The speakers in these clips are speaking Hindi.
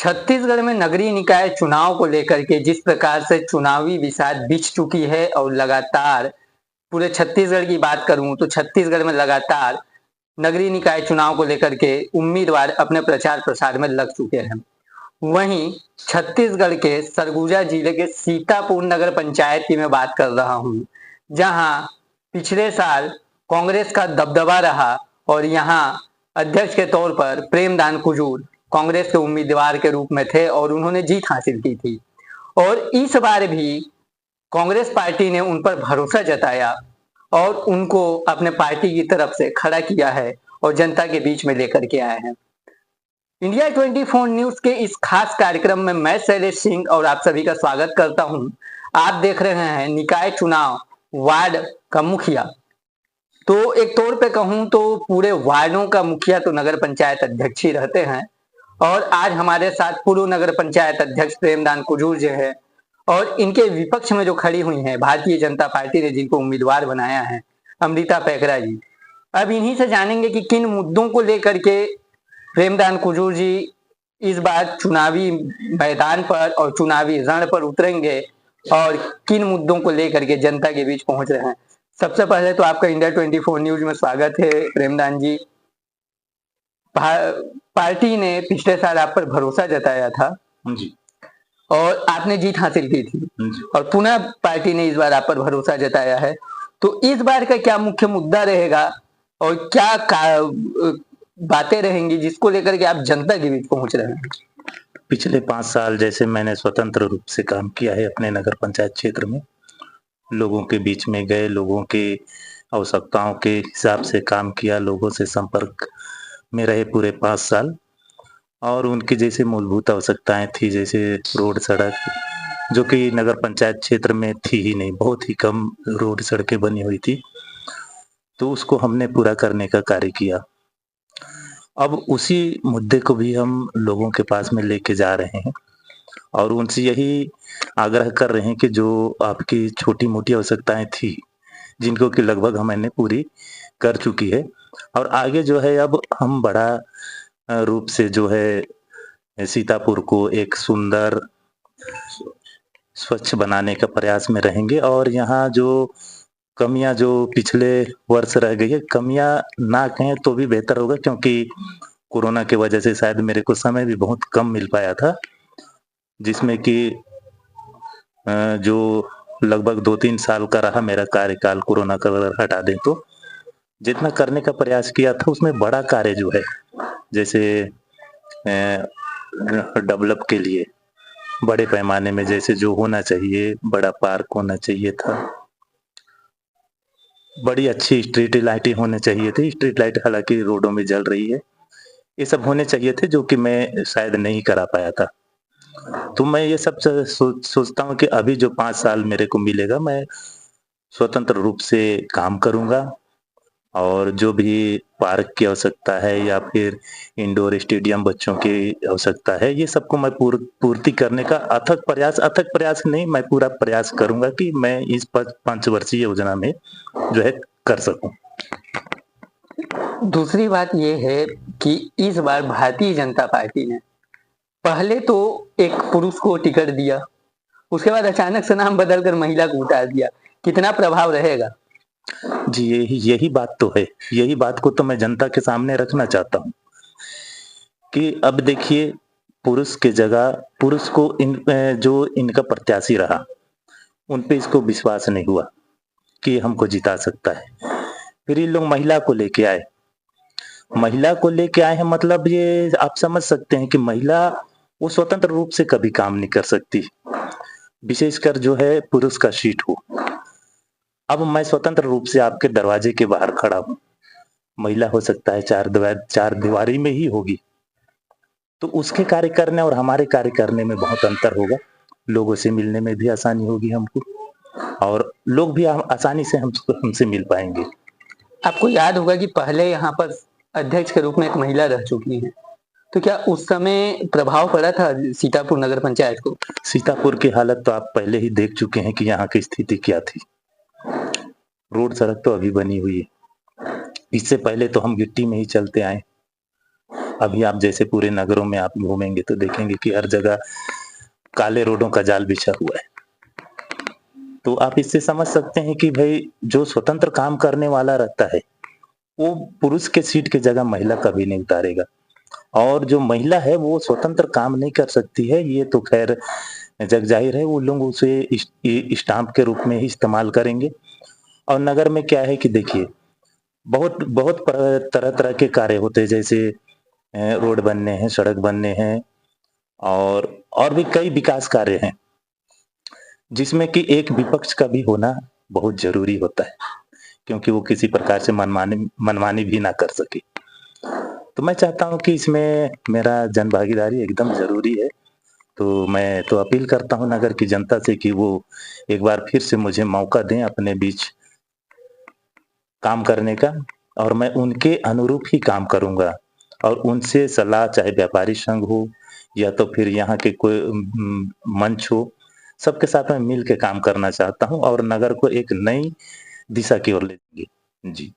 छत्तीसगढ़ में नगरीय निकाय चुनाव को लेकर के जिस प्रकार से चुनावी विषाद बिछ चुकी है और लगातार पूरे छत्तीसगढ़ की बात करूं तो छत्तीसगढ़ में लगातार नगरीय निकाय चुनाव को लेकर के उम्मीदवार अपने प्रचार प्रसार में लग चुके हैं। वहीं छत्तीसगढ़ के सरगुजा जिले के सीतापुर नगर पंचायत की मैं बात कर रहा हूं, जहां पिछले साल कांग्रेस का दबदबा रहा और यहां अध्यक्ष के तौर पर प्रेमदान कुजूर कांग्रेस के उम्मीदवार के रूप में थे और उन्होंने जीत हासिल की थी। और इस बार भी कांग्रेस पार्टी ने उन पर भरोसा जताया और उनको अपने पार्टी की तरफ से खड़ा किया है और जनता के बीच में लेकर के आए हैं। इंडिया 24 न्यूज के इस खास कार्यक्रम में मैं शैलेश सिंह और आप सभी का स्वागत करता हूं। आप देख रहे हैं निकाय चुनाव वार्ड का मुखिया। तो एक तौर पे कहूं तो पूरे वार्डों का मुखिया तो नगर पंचायत अध्यक्ष ही रहते हैं और आज हमारे साथ पूर्व नगर पंचायत अध्यक्ष प्रेमदान कुजूर जी है और इनके विपक्ष में जो खड़ी हुई हैं भारतीय जनता पार्टी ने जिनको उम्मीदवार बनाया है अमृता पैकरा जी। अब इन्हीं से जानेंगे कि किन मुद्दों को लेकर के प्रेमदान कुजूर जी इस बार चुनावी मैदान पर और चुनावी रण पर उतरेंगे और किन मुद्दों को लेकर के जनता के बीच पहुंच रहे हैं। सबसे पहले तो आपका इंडिया 24 न्यूज में स्वागत है प्रेमदान जी। पार्टी ने पिछले साल आप पर भरोसा जताया था जी और आपने जीत हासिल की थी और पुनः पार्टी ने इस बार आप पर भरोसा जताया है। तो इस बार का क्या मुख्य मुद्दा रहेगा और क्या बातें रहेंगी जिसको लेकर के आप जनता के बीच पहुंच रहे हैं? पिछले 5 साल जैसे मैंने स्वतंत्र रूप से काम किया है अपने नगर पंचायत क्षेत्र में, लोगों के बीच में गए, लोगों के आवश्यकताओं के हिसाब से काम किया, लोगों से संपर्क में रहे पूरे 5 साल और उनकी जैसे मूलभूत आवश्यकताएं थी, जैसे रोड सड़क, जो कि नगर पंचायत क्षेत्र में थी ही नहीं, बहुत ही कम रोड सड़कें बनी हुई थी, तो उसको हमने पूरा करने का कार्य किया। अब उसी मुद्दे को भी हम लोगों के पास में लेके जा रहे हैं और उनसे यही आग्रह कर रहे हैं कि जो आपकी छोटी मोटी आवश्यकताएं थी, जिनको कि लगभग हमने पूरी कर चुकी है और आगे जो है अब हम बड़ा रूप से जो है सीतापुर को एक सुंदर स्वच्छ बनाने का प्रयास में रहेंगे और यहाँ जो कमियां जो पिछले वर्ष रह गई है, कमियां ना कहें तो भी बेहतर होगा, क्योंकि कोरोना की वजह से शायद मेरे को समय भी बहुत कम मिल पाया था, जिसमें कि जो लगभग 2-3 साल का रहा मेरा कार्यकाल, कोरोना का हटा दें तो जितना करने का प्रयास किया था उसमें बड़ा कार्य जो है, जैसे डेवलप के लिए बड़े पैमाने में जैसे जो होना चाहिए, बड़ा पार्क होना चाहिए था, बड़ी अच्छी स्ट्रीट लाइटें होने चाहिए थी। स्ट्रीट लाइट हालांकि रोडों में जल रही है, ये सब होने चाहिए थे जो कि मैं शायद नहीं करा पाया था। तो मैं ये सब सोचता हूँ कि अभी जो 5 साल मेरे को मिलेगा, मैं स्वतंत्र रूप से काम करूंगा और जो भी पार्क की आवश्यकता है या फिर इंडोर स्टेडियम बच्चों की आवश्यकता है, ये सबको मैं पूर्ति करने का अथक प्रयास नहीं, मैं पूरा प्रयास करूंगा कि मैं इस 5 वर्षीय योजना में जो है कर सकूं। दूसरी बात यह है कि इस बार भारतीय जनता पार्टी ने पहले तो एक पुरुष को टिकट दिया, उसके बाद अचानक से नाम बदलकर महिला को उतार दिया। कितना प्रभाव रहेगा? जी यही बात तो है, यही बात को तो मैं जनता के सामने रखना चाहता हूँ कि अब देखिए, पुरुष के जगह पुरुष को जो इनका प्रत्याशी रहा, उन पे इसको विश्वास नहीं हुआ कि हमको जिता सकता है। फिर ये लोग महिला को लेके आए, मतलब ये आप समझ सकते हैं कि महिला वो स्वतंत्र रूप से कभी काम नहीं कर सकती, विशेषकर जो है पुरुष का सीट हो। अब मैं स्वतंत्र रूप से आपके दरवाजे के बाहर खड़ा हूं, महिला हो सकता है 4 दीवारी में ही होगी, तो उसके कार्य करने और हमारे कार्य करने में बहुत अंतर होगा। लोगों से मिलने में भी आसानी होगी हमको और लोग भी आसानी से हमसे मिल पाएंगे। आपको याद होगा कि पहले यहाँ पर अध्यक्ष के रूप में एक महिला रह चुकी है, तो क्या उस समय प्रभाव पड़ा था सीतापुर नगर पंचायत को? सीतापुर की हालत तो आप पहले ही देख चुके हैं कि यहाँ की स्थिति क्या थी। रोड सड़क तो अभी बनी हुई है, इससे पहले तो हम गिट्टी में ही चलते आए, अभी आप जैसे पूरे नगरों में आप घूमेंगे तो देखेंगे कि हर जगह काले रोडों का जाल बिछा हुआ है। तो आप इससे समझ सकते हैं कि भई जो स्वतंत्र काम करने वाला रहता है, वो पुरुष के सीट की जगह महिला कभी नहीं उतारेगा। और जो महिला है वो स्वतंत्र काम नहीं कर सकती है, ये तो ख़ैर जग ज़ाहिर है, वो लोग उसे स्टाम्प के रूप में ही इस्तेमाल करेंगे। और नगर में क्या है कि देखिए, बहुत बहुत तरह-तरह के कार्य होते हैं, जैसे रोड बनने हैं, सड़क बनने हैं और भी कई विकास कार्य हैं, जिसमें कि एक विपक्ष का भी होना बहुत ज़रूरी होता है, क्योंकि वो किसी प्रकार से मनमानी भी ना कर सके। तो मैं चाहता हूँ कि इसमें मेरा जनभागीदारी एकदम ज़रूरी है। तो मैं तो अपील करता हूँ नगर की जनता से कि वो एक बार फिर से मुझे मौका दें अपने बीच काम करने का, और मैं उनके अनुरूप ही काम करूँगा। और उनसे सलाह, चाहे व्यापारी संघ हो या तो फिर यहाँ के कोई मंच हो, सबके साथ में मिल के काम करना चाहता हूँ और नगर को एक नई दिशा की ओर ले जाएँगे। जी।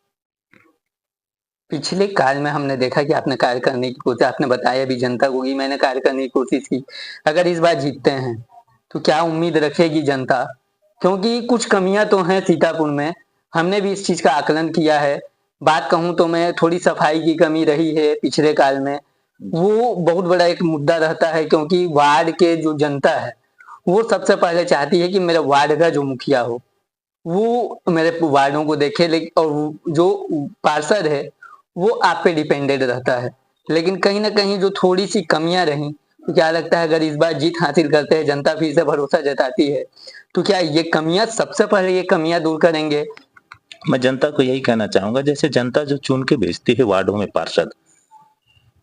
पिछले काल में हमने देखा कि आपने कार्य करने की कोशिश, आपने बताया भी जनता को कि मैंने कार्य करने की कोशिश की। अगर इस बार जीतते हैं, तो क्या उम्मीद रखेगी जनता? क्योंकि कुछ कमियाँ तो हैं सीतापुर में, हमने भी इस चीज़ का आकलन किया है। बात कहूँ तो मैं थोड़ी सफाई की कमी रही है पिछले काल में, वो बहुत बड़ा एक मुद्दा रहता है क्योंकि वार्ड के जो जनता है, वो सबसे पहले चाहती है कि मेरे वार्ड का जो मुखिया हो, वो मेरे वार्डों को देखे और जो पार्षद है, वो आप पे डिपेंडेंट रहता है। लेकिन कहीं न कहीं जो थोड़ी-सी कमियाँ रहीं, तो क्या लगता है अगर इस बार जीत हासिल करते हैं, जनता फिर से भरोसा जताती है, तो क्या ये कमियाँ सबसे पहले ये कमियाँ दूर करेंगे? मैं जनता को यही कहना चाहूँगा, जैसे जनता जो चुन के भेजती है वार्डों में पार्षद,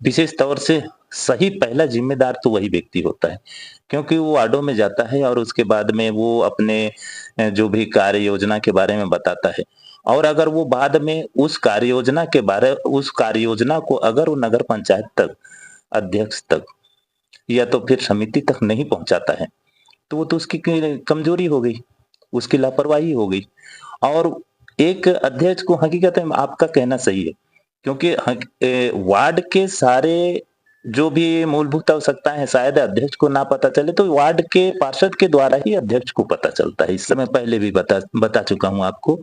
विशेष तौर से सही पहला ज़िम्मेदार तो वही व्यक्ति होता है। क्योंकि वो वार्डों में जाता है और उसके बाद में वो अपने जो भी कार्य योजना के बारे में बताता है। और अगर वो बाद में उस कार्य योजना को अगर वो नगर पंचायत तक, अध्यक्ष तक या तो फिर समिति तक नहीं पहुँचाता है, तो वो तो उसकी कमज़ोरी हो गई, उसकी लापरवाही हो गई। और एक अध्यक्ष को हकीकत में आपका कहना सही है, क्योंकि वार्ड के सारे जो भी मूलभूत आवश्यकताएँ हैं, शायद अध्यक्ष को ना पता चले, तो वार्ड के पार्षद के द्वारा ही अध्यक्ष को पता चलता है। इस समय पहले भी बता चुका हूँ आपको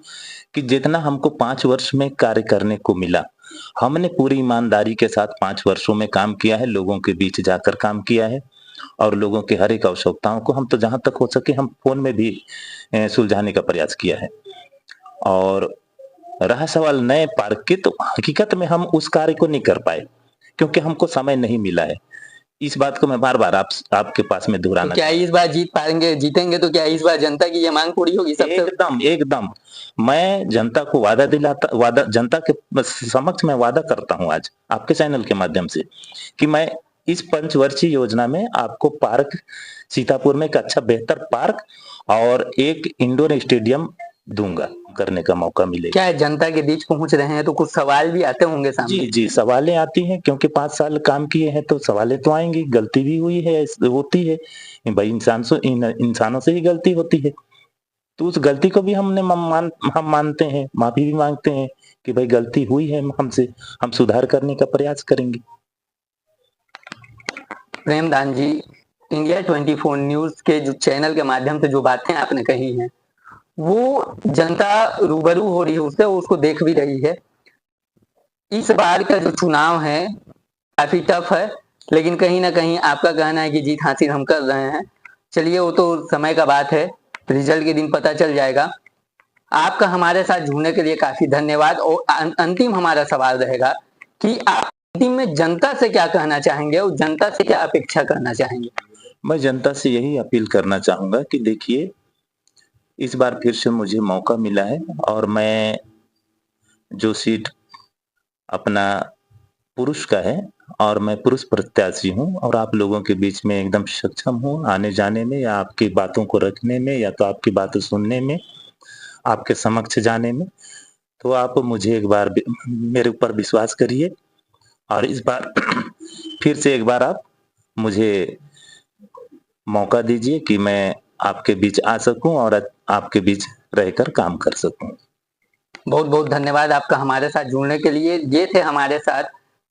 कि जितना हमको 5 वर्ष में कार्य करने को मिला, हमने पूरी ईमानदारी के साथ 5 वर्षों में काम किया है, लोगों के बीच जाकर काम किया है और लोगों की हर एक आवश्यकताओं को हम तो जहाँ तक हो सके हम फ़ोन में भी सुलझाने का प्रयास किया है। और रहा सवाल नए पार्क की, तो हकीकत में हम उस कार्य को नहीं कर पाए, क्योंकि हमको समय नहीं मिला है। इस बात को मैं बार-बार आपके पास में तो दोहराना क्या इस बार जीतेंगे तो क्या इस बार जनता की ये माँग पूरी होगी सबसे? एकदम, एकदम। मैं जनता को जनता के समक्ष मैं वादा करता हूँ आज आपके चैनल के माध्यम से कि मैं इस पंचवर्षीय योजना में आपको पार्क, सीतापुर में एक अच्छा बेहतर पार्क और एक इंडोर स्टेडियम दूँगा, करने का मौका मिलेगा। क्या जनता के बीच पहुँच रहे हैं तो कुछ सवाल भी आते होंगे सामने? जी, जी, सवालें आती हैं, क्योंकि 5 साल काम किए हैं तो सवालें तो आएँगी, गलती भी हुई है, होती है। भाई इंसानों से ही गलती होती है। तो उस गलती को भी हम मानते हैं, माफ़ी भी माँगते हैं कि भाई गलती हुई है हमसे, हम सुधार करने का प्रयास करेंगे। प्रेमदान जी, इंडिया 24 न्यूज़ के जो चैनल के माध्यम से जो बातें आपने कही हैं, वो जनता रूबरू हो रही है उससे, उसको देख भी रही है। इस बार का जो चुनाव है, काफ़ी टफ है, लेकिन कहीं न कहीं आपका कहना है कि जीत हासिल हम कर रहे हैं। चलिए वो तो समय का बात है, रिज़ल्ट के दिन पता चल जाएगा। आपका हमारे साथ जुड़ने के लिए काफ़ी धन्यवाद और अंतिम हमारा सवाल रहेगा कि आप अंतिम में जनता से क्या कहना चाहेंगे और जनता से क्या अपेक्षा करना चाहेंगे? मैं जनता से यही अपील करना चाहूँगा कि देखिए, इस बार फिर से मुझे मौका मिला है और मैं जो सीट अपना पुरुष का है और मैं पुरुष प्रत्याशी हूँ और आप लोगों के बीच में एकदम सक्षम हूँ आने-जाने में या आपकी बातों को रखने में या तो आपकी बातें सुनने में, आपके समक्ष जाने में। तो आप मुझे एक बार मेरे ऊपर विश्वास करिए और इस बार फिर से एक बार आप मुझे मौका दीजिए कि मैं आपके बीच आ सकूँ और आपके बीच रहकर काम कर सकूँ। बहुत-बहुत धन्यवाद आपका हमारे साथ जुड़ने के लिए। ये थे हमारे साथ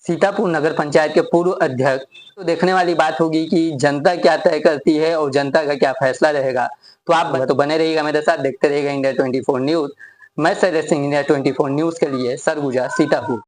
सीतापुर नगर पंचायत के पूर्व अध्यक्ष। तो देखने वाली बात होगी कि जनता क्या तय करती है और जनता का क्या फैसला रहेगा। तो आप तो बने रहिएगा मेरे साथ, देखते रहिएगा इंडिया 24 न्यूज। मैं शैलेश सिंह, इंडिया 24 न्यूज के लिए सरगुजा सीतापुर।